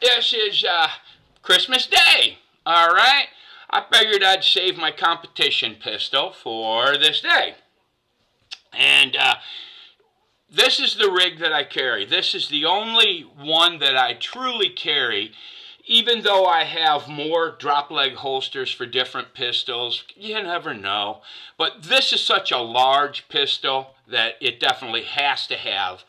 this is Christmas Day. All right. I figured I'd save my competition pistol for this day. And this is the rig that I carry. This is the only one that I truly carry, even though I have more drop leg holsters for different pistols. You never know. But this is such a large pistol that it definitely has to have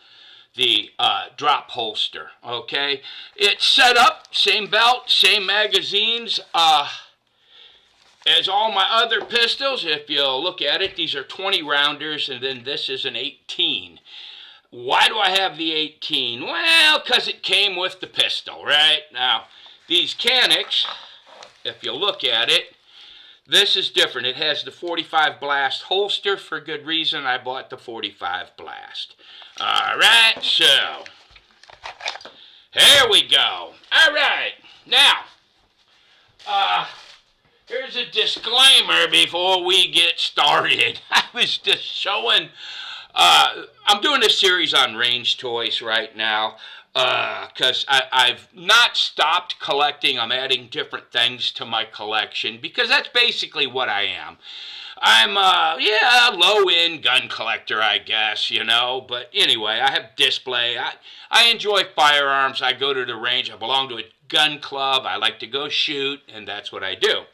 the drop holster, okay? It's set up, same belt, same magazines as all my other pistols. If you look at it, these are 20 rounders, and then this is an 18. Why do I have the 18? Well, because it came with the pistol, right? Now, these Canics, if you look at it, this is different. It has the 45 blast holster. For good reason, I bought the 45 blast. All right, so here we go. All right, now, here's a disclaimer before we get started. I was just showing, I'm doing a series on range toys right now because I've not stopped collecting. I'm adding different things to my collection because that's basically what I am. I'm a low-end gun collector, I guess, you know. But anyway, I have display. I enjoy firearms. I go to the range. I belong to a gun club. I like to go shoot, and that's what I do.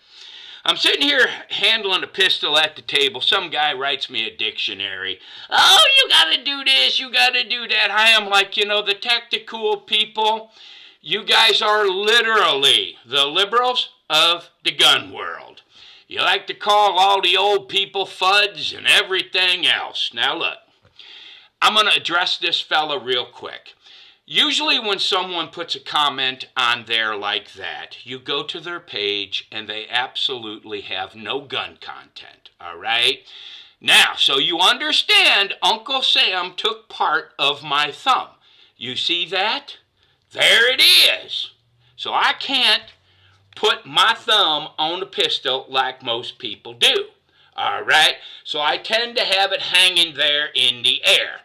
I'm sitting here handling a pistol at the table. Some guy writes me a dictionary. Oh, you gotta do this, you gotta do that. I am like, you know, the tactical people. You guys are literally the liberals of the gun world. You like to call all the old people fuds and everything else. Now look, I'm going to address this fella real quick. Usually when someone puts a comment on there like that, you go to their page and they absolutely have no gun content, all right? Now, so you understand, Uncle Sam took part of my thumb. You see that? There it is. So I can't put my thumb on a pistol like most people do. All right? So I tend to have it hanging there in the air.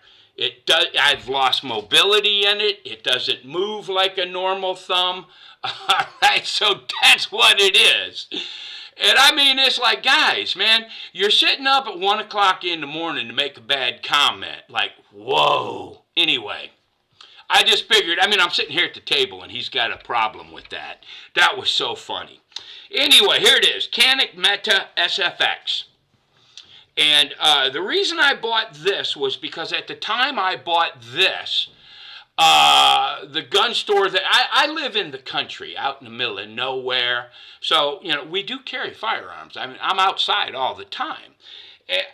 I've lost mobility in it. It doesn't move like a normal thumb. All right? So that's what it is. And I mean, it's like, guys, man, you're sitting up at 1 o'clock in the morning to make a bad comment. Like, whoa. Anyway, I just figured, I'm sitting here at the table and he's got a problem with that. That was so funny. Anyway, here it is, Canik METE sfx. And the reason I bought this was because at the time I bought this, the gun store that, I live in the country, out in the middle of nowhere. So, you know, we do carry firearms. I'm outside all the time.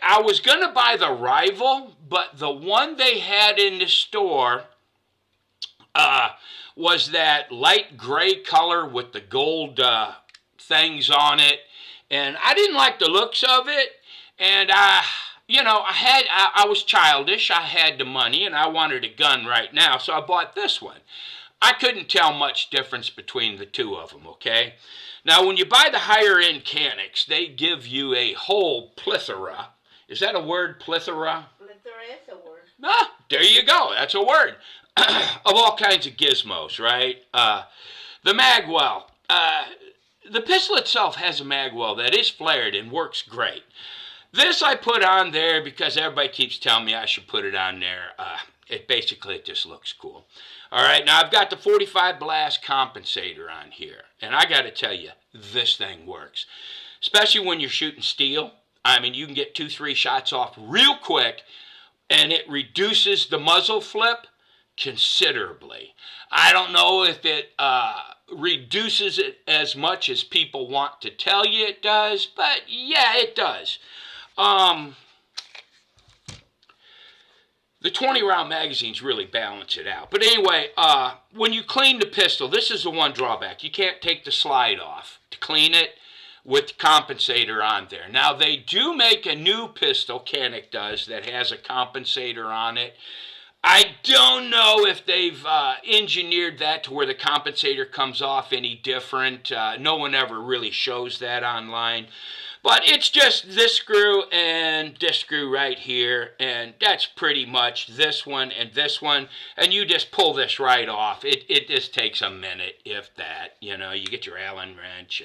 I was going to buy the Rival, but the one they had in the store was that light gray color with the gold things on it, and I didn't like the looks of it. And I was childish. I had the money, and I wanted a gun right now, so I bought this one. I couldn't tell much difference between the two of them. Okay, now when you buy the higher end Canics, they give you a whole plethora. Is that a word, plethora? Plethora is a word. Ah, there you go. That's a word. Of all kinds of gizmos, right? The magwell. The pistol itself has a magwell that is flared and works great. This I put on there because everybody keeps telling me I should put it on there. It just looks cool. All right, now I've got the 45 blast compensator on here, and I got to tell you, this thing works, especially when you're shooting steel. You can get 2-3 shots off real quick, and it reduces the muzzle flip considerably. I don't know if it reduces it as much as people want to tell you it does, but yeah, it does. The 20-round magazines really balance it out. But anyway, when you clean the pistol, this is the one drawback. You can't take the slide off to clean it with the compensator on there. Now, they do make a new pistol, Canik does, that has a compensator on it. I don't know if they've engineered that to where the compensator comes off any different. No one ever really shows that online. But it's just this screw and this screw right here, and that's pretty much this one and this one, and you just pull this right off. It just takes a minute, if that. You know, you get your Allen wrench,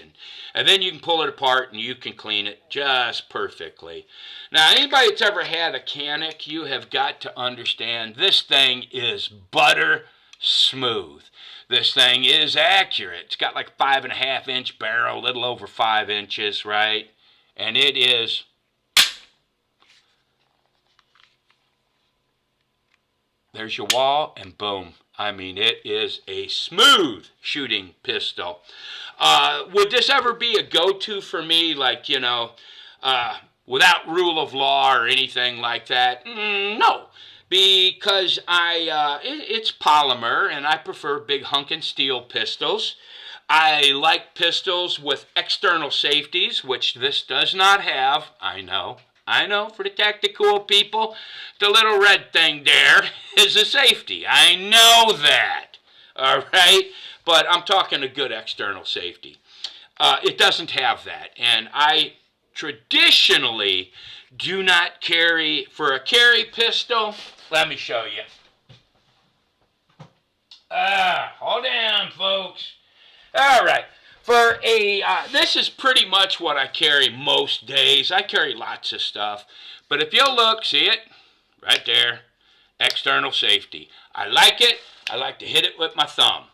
and then you can pull it apart, and you can clean it just perfectly. Now, anybody that's ever had a Canik, you have got to understand this thing is butter smooth. This thing is accurate. It's got like 5.5-inch barrel, a little over 5 inches, right? And it is there's your wall, and boom. I mean, it is a smooth shooting pistol. Would this ever be a go-to for me, like, you know, without rule of law or anything like that? No. Because it's polymer, and I prefer big hunkin' steel pistols. I like pistols with external safeties, which this does not have. I know, for the tactical people, the little red thing there is a safety. I know that, all right? But I'm talking a good external safety. It doesn't have that, and I traditionally do not carry, for a carry pistol. Let me show you. Hold on, folks. All right. For a, this is pretty much what I carry most days. I carry lots of stuff. But if you'll look, see it? Right there. External safety. I like it. I like to hit it with my thumb.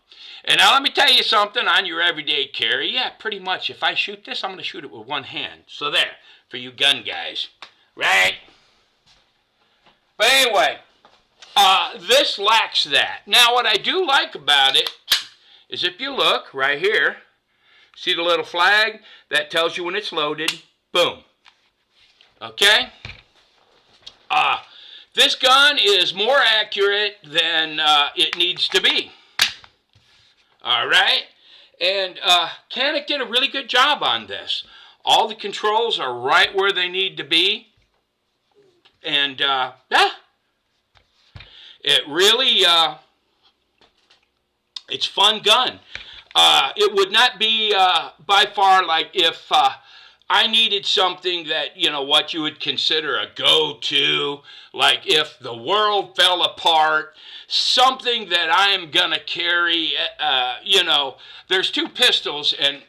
And now let me tell you something on your everyday carry. Yeah, pretty much. If I shoot this, I'm going to shoot it with one hand. So there, for you gun guys. Right? But anyway, this lacks that. Now, what I do like about it is if you look right here, see the little flag? That tells you when it's loaded. Boom. Okay? This gun is more accurate than it needs to be. All right? And Canik did a really good job on this. All the controls are right where they need to be. And, yeah. It really, it's fun gun. It would not be by far like if I needed something that, you know, what you would consider a go-to, like if the world fell apart, something that I am going to carry, you know, there's two pistols, and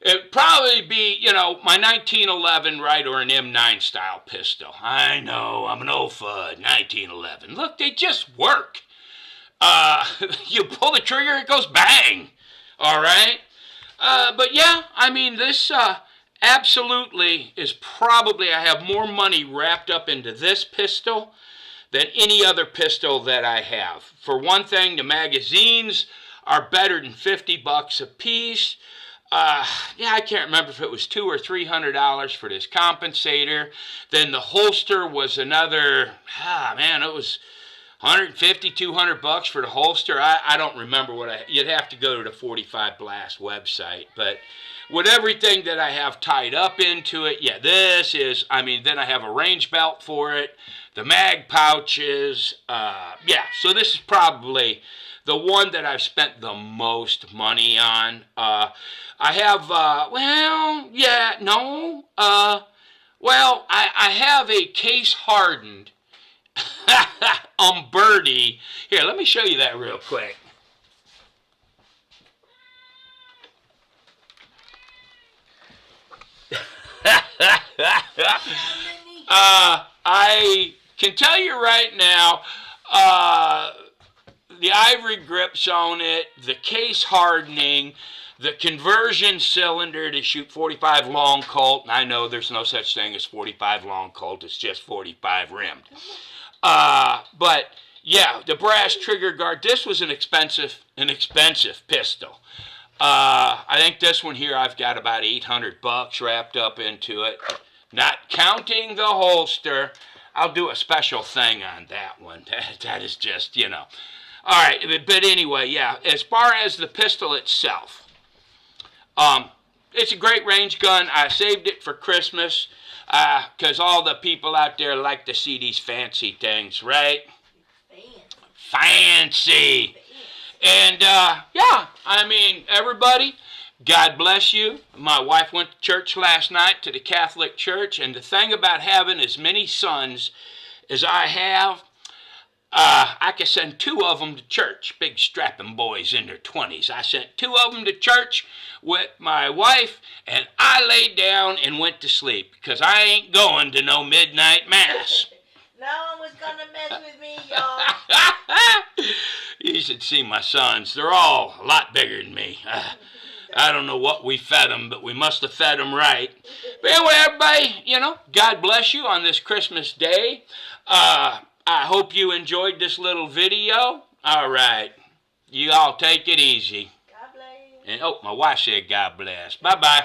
it'd probably be, you know, my 1911, right, or an M9 style pistol. I know, I'm an old fud, 1911. Look, they just work. You pull the trigger, it goes bang. All right? But yeah, I mean, this absolutely is probably, I have more money wrapped up into this pistol than any other pistol that I have. For one thing, the magazines are better than $50 a piece. Yeah, I can't remember if it was $200 or $300 for this compensator. Then the holster was another, man, it was $150, $200 for the holster. I don't remember what you'd have to go to the 45 Blast website. But with everything that I have tied up into it, yeah, this is, I mean, then I have a range belt for it, the mag pouches, yeah, so this is probably the one that I've spent the most money on. I have, well, yeah, no, well, I have a case-hardened Birdie. Here, let me show you that real quick. I can tell you right now, the ivory grips on it, the case hardening, the conversion cylinder to shoot 45 long Colt. And I know there's no such thing as 45 long Colt. It's just 45 rimmed. But yeah, the brass trigger guard. This was an expensive pistol. I think this one here I've got about $800 wrapped up into it, not counting the holster. I'll do a special thing on that one. That is just, you know. All right, but anyway, yeah, as far as the pistol itself, it's a great range gun. I saved it for Christmas because all the people out there like to see these fancy things, right? Fancy. And, yeah, I mean, everybody, God bless you. My wife went to church last night, to the Catholic Church, and the thing about having as many sons as I have, I could send two of them to church, big strapping boys in their 20s. I sent two of them to church with my wife, and I laid down and went to sleep because I ain't going to no midnight mass. No one was going to mess with me, y'all. You should see my sons. They're all a lot bigger than me. I don't know what we fed them, but we must have fed them right. But anyway, everybody, God bless you on this Christmas day. I hope you enjoyed this little video. All right. You all take it easy. God bless. And, my wife said God bless. Bye-bye.